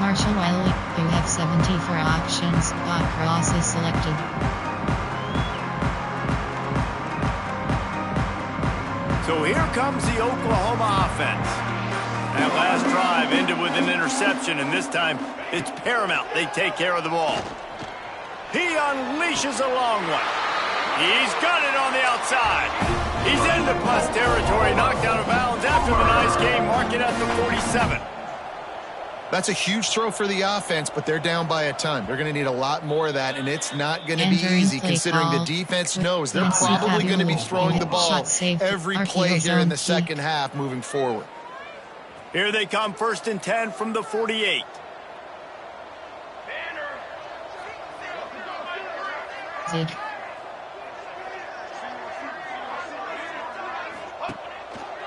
Marshall Wiley, you have 74 options. Bob Cross is selected.
So here comes the Oklahoma offense. That last drive ended with an interception, and this time it's paramount they take care of the ball. He unleashes a long one. He's got it on the outside. He's into plus territory, knocked out of bounds after the nice game, marking at the 47.
That's a huge throw for the offense, but they're down by a ton. They're going to need a lot more of that, and it's not going to be easy considering the defense knows they're probably going to be throwing the ball every play here in the second half moving forward.
Here they come, 1st and 10 from the 48.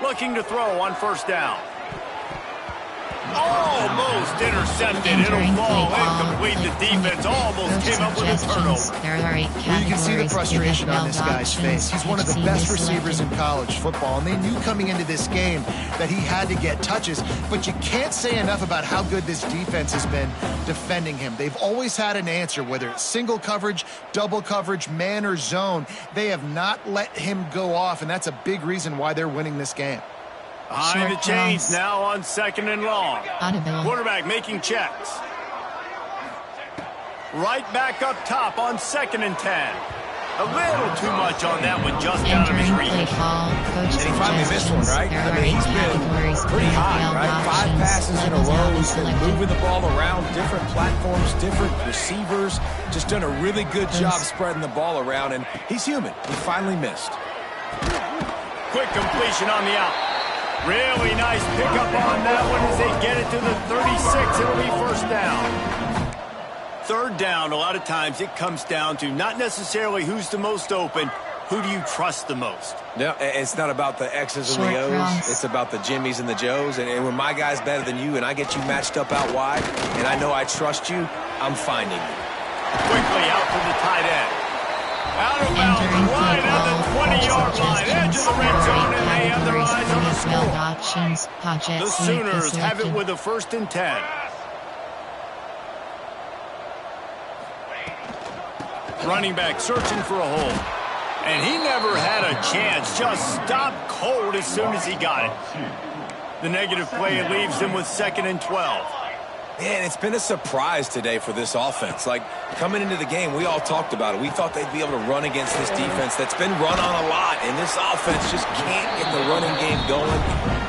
Looking to throw on 1st down. Almost intercepted. It'll fall incomplete. The defense almost came up with a turnover.
Well, you can see the frustration on this guy's face. He's one of the best receivers in college football, and they knew coming into this game that he had to get touches, but you can't say enough about how good this defense has been defending him. They've always had an answer, whether it's single coverage, double coverage, man or zone. They have not let him go off, and that's a big reason why they're winning this game.
Behind the chains now on 2nd and long. Quarterback making checks. Right back up top on 2nd and 10. A little too much on that one, just out of his reach.
And he finally missed one, right? I mean, he's been pretty hot, right? 5 passes in a row. He's been moving the ball around, different platforms, different receivers. Just done a really good job spreading the ball around, and he's human. He finally missed.
Quick completion on the out. Really nice pickup on that one as they get it to the 36. It'll be 1st down. 3rd down, a lot of times it comes down to not necessarily who's the most open, who do you trust the most?
No, it's not about the X's and the O's. It's about the Jimmys and the Joes. And when my guy's better than you and I get you matched up out wide and I know I trust you, I'm finding you.
Quickly out from the tight end. Out of bounds, right at the 20-yard line, edge of the red zone, and they have their eyes on the score. The Sooners have it with a 1st and 10. Running back searching for a hole. And he never had a chance, just stopped cold as soon as he got it. The negative play leaves him with 2nd and 12.
Man, it's been a surprise today for this offense. Like, coming into the game, we all talked about it. We thought they'd be able to run against this defense that's been run on a lot, and this offense just can't get the running game going.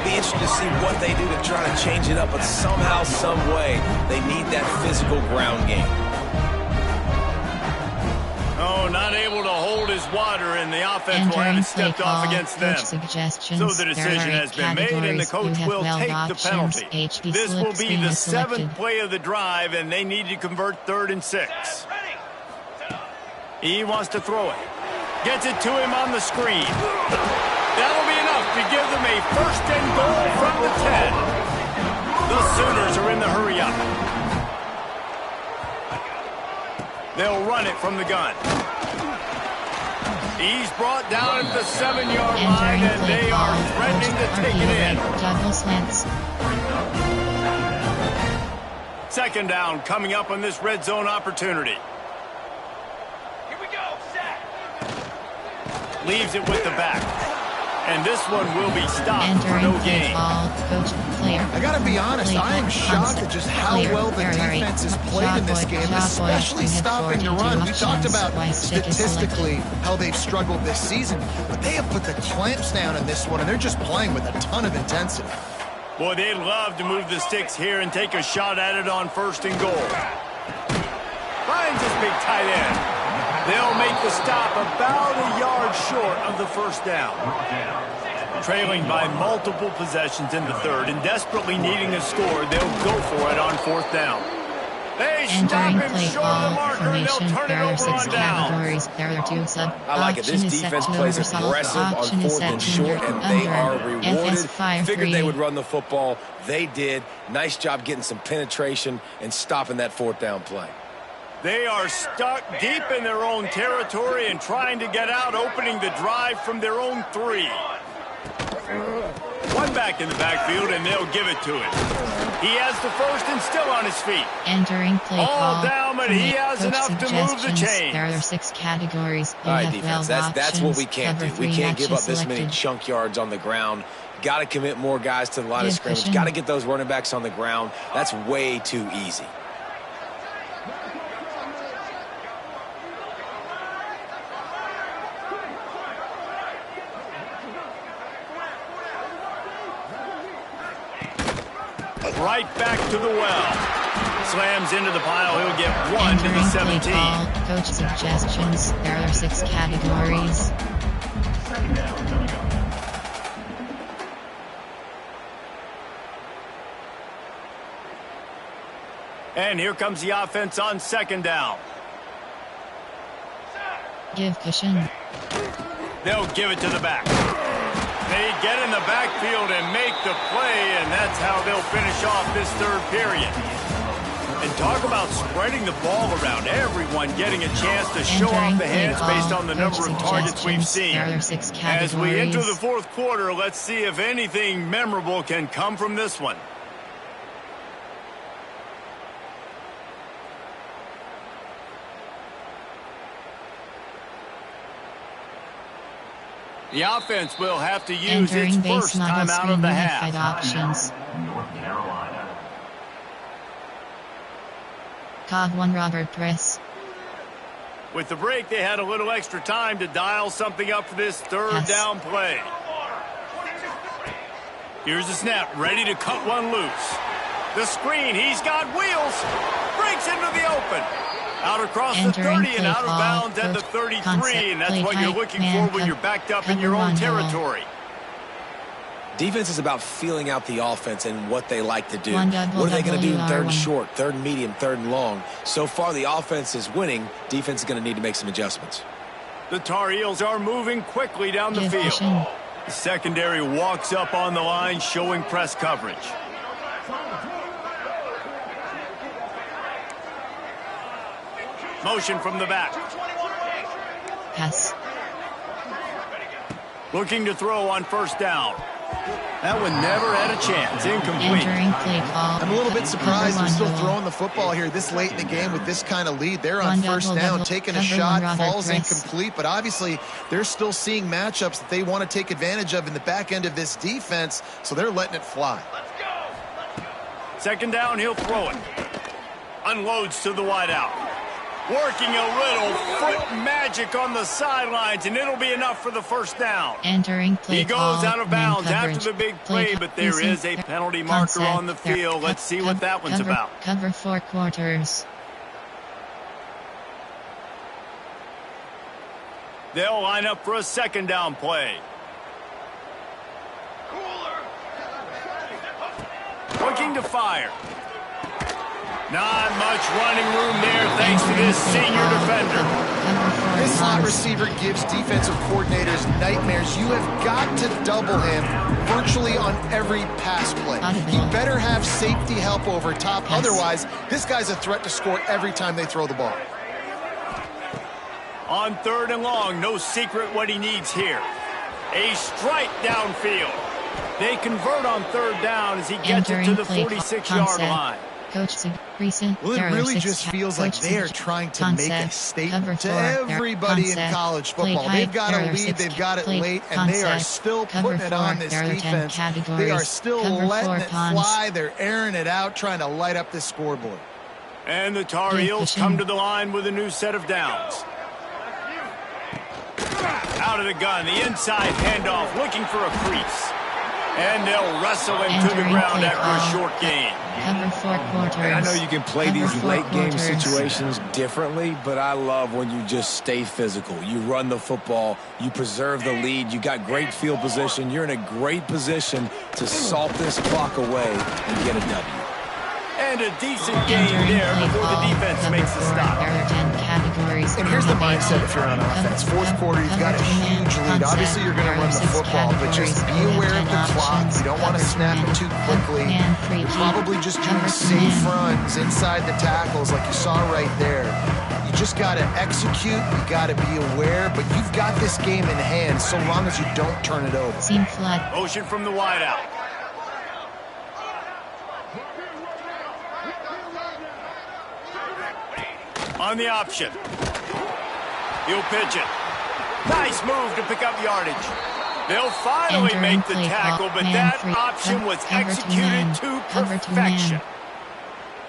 Be interested to see what they do to try to change it up, but somehow, some way, they need that physical ground game.
Oh, not able to hold his water, and the offense will have it stepped off against them. So the decision has been made, and the coach will take the penalty. This will be the 7th play of the drive, and they need to convert 3rd and 6. He wants to throw it. Gets it to him on the screen. That'll be enough to give them a 1st and goal from the 10. The Sooners are in the hurry-up. They'll run it from the gun. He's brought down at the 7-yard line, and they are threatening to take it in. 2nd down coming up on this red zone opportunity. Here we go, set. Leaves it with the back. And this one will be stopped for no gain.
I got to be honest, I am shocked at just how well the defense has played in this game, especially stopping the run. We talked about statistically how they've struggled this season, but they have put the clamps down in this one, and they're just playing with a ton of intensity.
Boy, they'd love to move the sticks here and take a shot at it on 1st and goal. Finds his big tight end. They'll make the stop about a yard short of the 1st down. Trailing by multiple possessions in the 3rd and desperately needing a score, they'll go for it on 4th down. They stop him short of the marker, and they'll turn it over on down.
I like it. This defense plays aggressive on 4th and short, and they are rewarded. Figured they would run the football. They did. Nice job getting some penetration and stopping that 4th down play.
They are stuck deep in their own territory and trying to get out, opening the drive from their own 3. One back in the backfield, and they'll give it to him. He has the first and still on his feet.
Entering play
All
call.
down, but he has enough to move the chains.
There are 6 categories.
All right, defense, that's what we can't do. We can't give up this many chunk yards on the ground. Got to commit more guys to the line of scrimmage. Got to get those running backs on the ground. That's way too easy.
Right back to the well. Slams into the pile. He'll get 1 to the 17.
Coach suggestions. There are 6 categories.
And here comes the offense on 2nd down.
Give cushion.
They'll give it to the back. They get in the backfield and make the play, and that's how they'll finish off this 3rd period. And talk about spreading the ball around. Everyone getting a chance to show off the hands based on the number of targets we've seen. As we enter the 4th quarter, let's see if anything memorable can come from this one. The offense will have to use its first time out of the half.
Options. Cog 1 Robert Press.
With the break, they had a little extra time to dial something up for this 3rd down play. Here's the snap, ready to cut one loose. The screen, he's got wheels. Breaks into the open. Out across the 30 and out of bounds at the 33, and that's what you're looking for when you're backed up in your own territory.
Defense is about feeling out the offense and what they like to do. What are they going to do in 3rd and short, 3rd and medium, 3rd and long? So far, the offense is winning. Defense is going to need to make some adjustments.
The Tar Heels are moving quickly down the field. The secondary walks up on the line, showing press coverage. Motion from the back.
Pass.
Looking to throw on 1st down. That one never had a chance. Incomplete.
I'm a little bit surprised they're still throwing the football here this late in the game with this kind of lead. They're on 1st down, taking a shot, falls incomplete, but obviously they're still seeing matchups that they want to take advantage of in the back end of this defense, so they're letting it fly.
2nd down, he'll throw it. Unloads to the wideout. Working a little foot magic on the sidelines, and it'll be enough for the 1st down.
He
goes out of bounds after the big play, but there is a penalty marker on the field. Let's see what that one's about.
Cover 4 quarters.
They'll line up for a 2nd down play. Looking to fire. Not much running room there thanks to this senior defender.
This slot receiver gives defensive coordinators nightmares. You have got to double him virtually on every pass play. He better have safety help over top. Otherwise, this guy's a threat to score every time they throw the ball.
On 3rd and long, no secret what he needs here. A strike downfield. They convert on 3rd down as he gets it to the 46-yard line.
Coach,
well, it really just feels like they are trying to make a statement to everybody in college football. They've got a lead, they've got it late, and they are still putting it on this defense. They are still letting it fly. They're airing it out, trying to light up this scoreboard.
And the Tar Heels come to the line with a new set of downs. Out of the gun, the inside handoff, looking for a crease. And they'll wrestle him to the ground after a short gain.
Cover 4 quarters.
I know you can play these late game situations differently, but I love when you just stay physical. You run the football, you preserve the lead, you got great field position, you're in a great position to salt this clock away and get a W.
And a decent game there before the defense makes the stop.
And here's the mindset if you're on offense. 4th quarter, you've got a huge lead. Obviously, you're going to run the football, but just be aware of the clock. You don't want to snap it too quickly. You're probably just doing safe runs inside the tackles like you saw right there. You just got to execute. You got to be aware, but you've got this game in hand so long as you don't turn it over.
Seam flood.
Motion from the wideout. On the option. He'll pitch it. Nice move to pick up yardage. They'll finally make the tackle, but that option was executed to perfection.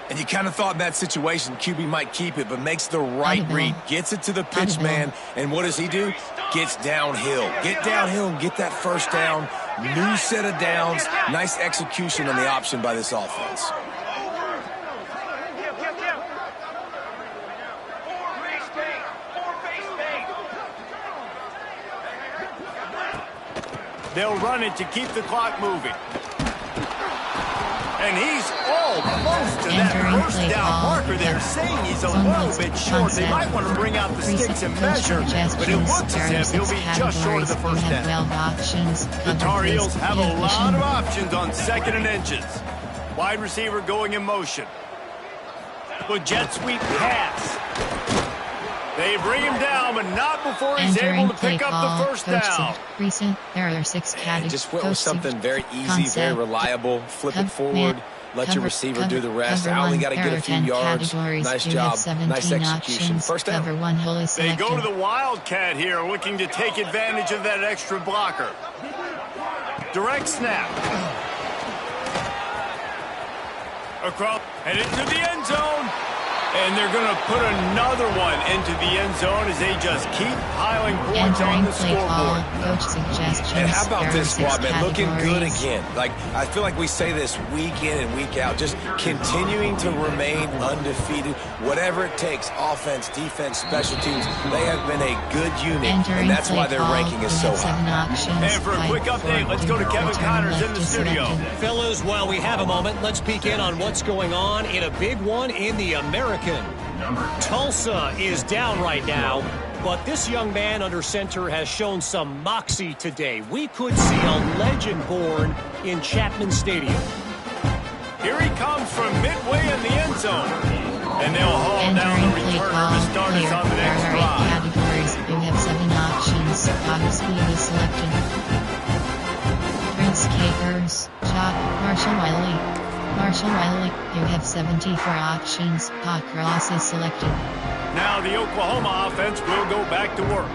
And you kind of thought in that situation QB might keep it, but makes the right read. Gets it to the pitch man, and what does he do? Gets downhill. Get downhill and get that first down. New set of downs. Nice execution on the option by this offense.
They'll run it to keep the clock moving. And he's almost to that first down marker there, saying he's a little bit short. They might want to bring out the sticks and measure, but it looks as if he'll be just short of the first down. The Tar Heels have a lot of options on 2nd and inches. Wide receiver going in motion. With jet sweep pass. They bring him down, but not before he's able to pick up the first down.
Recent, there are 6 categories.
Just went with something very easy, very reliable. Flip it forward. Let your receiver do the rest. I only got to get a few yards. Nice job. Nice execution. First down.
They go to the Wildcat here, looking to take advantage of that extra blocker. Direct snap. Across, headed to the end zone. And they're going to put another one into the end zone as they just keep piling points on the scoreboard.
And how about this squad, man? Looking good again. Like, I feel like we say this week in and week out, just continuing to remain undefeated. Whatever it takes, offense, defense, special teams, they have been a good unit, and that's why their ranking is so high.
And for a quick update, let's go to Kevin Connors in the studio.
Fellas, while we have a moment, let's peek in on what's going on in a big one in the American. Tulsa is down right now, but this young man under center has shown some moxie today. We could see a legend born in Chapman Stadium.
Here he comes from midway in the end zone. And they'll haul down the returner to start us on the next drive.
Categories. You have 7 options. Obviously, is selected. Prince Capers, Chop, Marshall Wiley. Marshall Wiley, you have 74 options. Hot Cross is selected.
Now the Oklahoma offense will go back to work.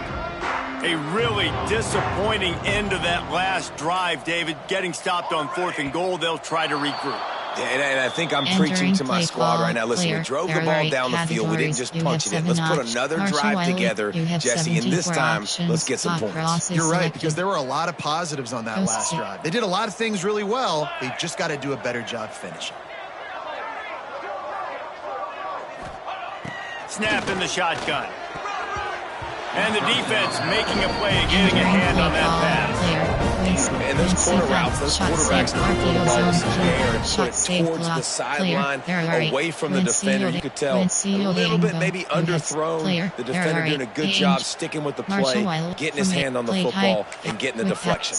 A really disappointing end of that last drive, David. Getting stopped on 4th and goal, they'll try to regroup.
Yeah, and I think I'm preaching to my squad right now. Listen, we drove the ball down the field. We didn't just punch it in. Let's put another drive together, Jesse, and this time, let's get some points.
You're right, because there were a lot of positives on that last drive. They did a lot of things really well. They just got to do a better job finishing.
Snap in the shotgun. And the defense making a play and getting a hand on that pass.
And those corner routes, those quarterbacks are putting the ball in the air and put it towards the sideline, away from the defender. You could tell a little bit maybe underthrown. The defender doing a good job sticking with the play, getting his hand on the football, and getting the deflection.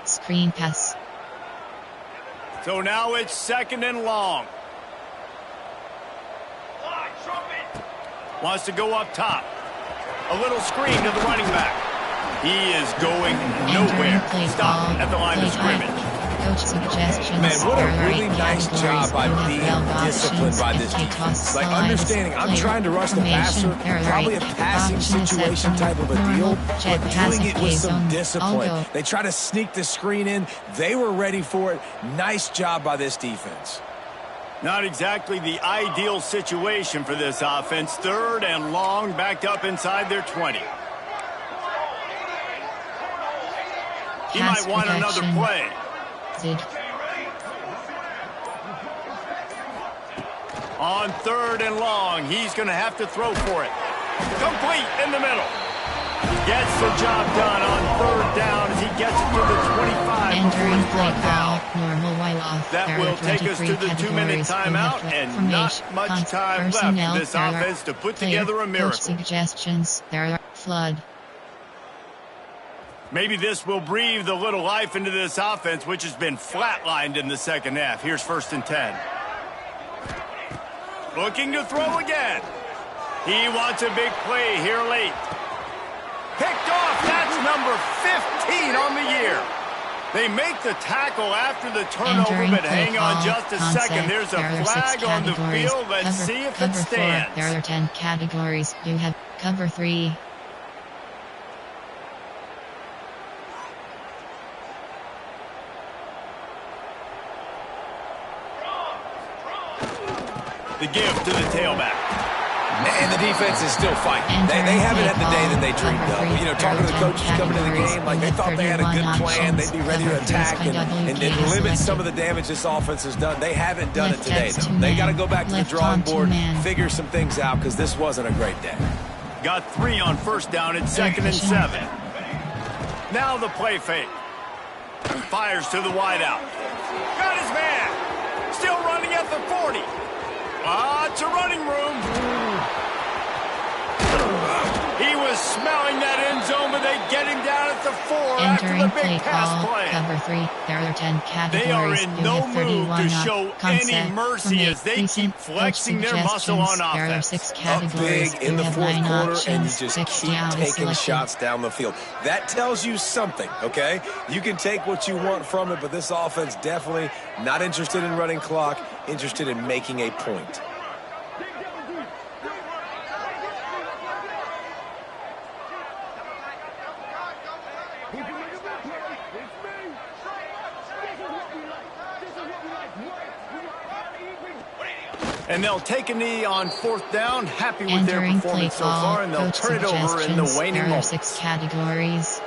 Screen pass.
So now it's 2nd and long. Wants to go up top. A little screen to the running back. He is going nowhere. Stop at the line of scrimmage.
Coach suggestions.
Man, what a really nice job by being disciplined by this defense. Like understanding, I'm trying to rush the passer, probably a passing situation type of a deal, but doing it with some discipline. They try to sneak the screen in. They were ready for it. Nice job by this defense.
Not exactly the ideal situation for this offense. 3rd and long, backed up inside their 20. He might want another play. On 3rd and long, he's going to have to throw for it. Complete in the middle. Gets the job done on 3rd down as he gets it to the 25 before he's brought down. That will take us to the 2-minute timeout, and not much time left for this offense to put together a miracle.
Suggestions. There are flood.
Maybe this will breathe a little life into this offense, which has been flatlined in the second half. Here's 1st and 10. Looking to throw again. He wants a big play here late. Picked off. That's number 15 on the year. They make the tackle after the turnover, but hang on just a second. There's a flag on the field. Let's see if it stands.
Cover 4. There are 10 categories. You have cover 3.
The give to the tailback.
And the defense is still fighting. They haven't had the day that they dreamed of. You know, talking to the coaches coming to the game, like they thought they had a good plan. They'd be ready to attack and limit some of the damage this offense has done. They haven't done it today, though. They got to go back to the drawing board, figure some things out, because this wasn't a great day.
Got 3 on first down at 2nd and 7. Now the play fake. Fires to the wideout. Got his man. Still running at the 40. Lots of running room. He was smelling that end zone, but they get him down at the 4 after the big pass play.
Cover 3. There are 10 categories.
They are in no mood to show any mercy as they keep flexing their muscle on offense.
Up big in the fourth quarter, and you just keep taking shots down the field. That tells you something, okay? You can take what you want from it, but this offense definitely not interested in running clock, interested in making a point.
And they'll take a knee on 4th down, happy with their performance so far, and they'll turn it over in the waning moments.
There are 6 categories.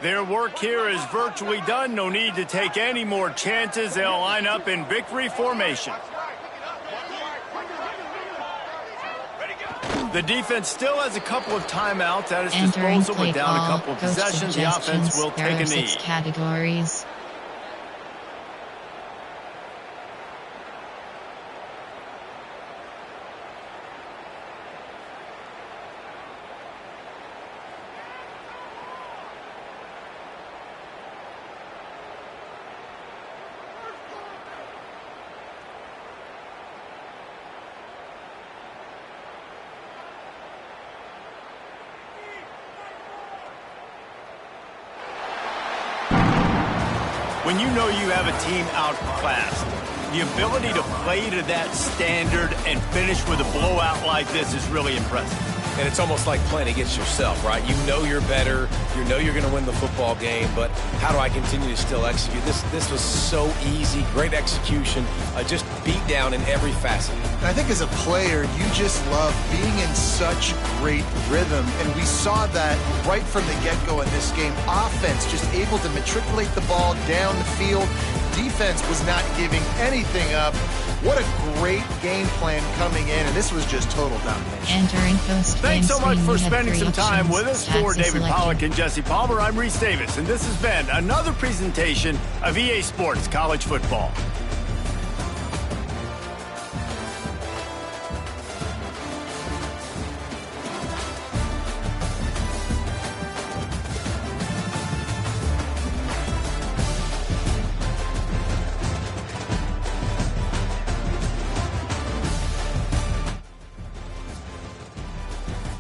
Their work here is virtually done. No need to take any more chances. They'll line up in victory formation. The defense still has a couple of timeouts at its disposal, but down a couple of possessions, the offense will take a knee.
6 categories.
When you know you have a team outclassed, the ability to play to that standard and finish with a blowout like this is really impressive.
And it's almost like playing against yourself, right? You know you're better. You know you're going to win the football game, but how do I continue to still execute? This was so easy, great execution, just beat down in every facet.
And I think as a player, you just love being in such great rhythm, and we saw that right from the get-go in this game. Offense just able to matriculate the ball down the field. Defense was not giving anything up. What a great game plan coming in, and this was just total domination.
Entering post-game.
Thanks so much for spending some time with us. For David
selected.
Pollack and Jesse Palmer, I'm Reese Davis, and this has been another presentation of EA Sports College Football.